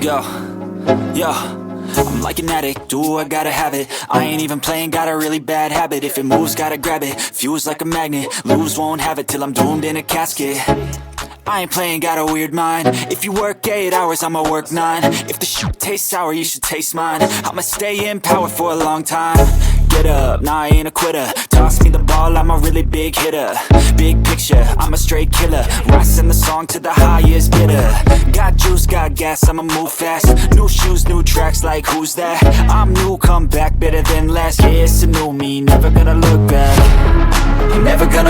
Yo, yo, I'm like an addict, do I gotta have it. I ain't even playing, got a really bad habit. If it moves, gotta grab it, fuse like a magnet. Lose, won't have it till I'm doomed in a casket. I ain't playing, got a weird mind. If you work 8 hours, I'ma work 9. If the shit tastes sour, you should taste mine. I'ma stay in power for a long time. Get up, nah, I ain't a quitter. Toss me the ball, I'm a really big hitter. Big picture, I'm a straight killer. Rising the song to the highest bidder. Got juice, got gas, I'ma move fast. New shoes, new tracks, like who's that? I'm new, come back, better than last. Yeah, it's a new me, never gonna look back. I'm never gonna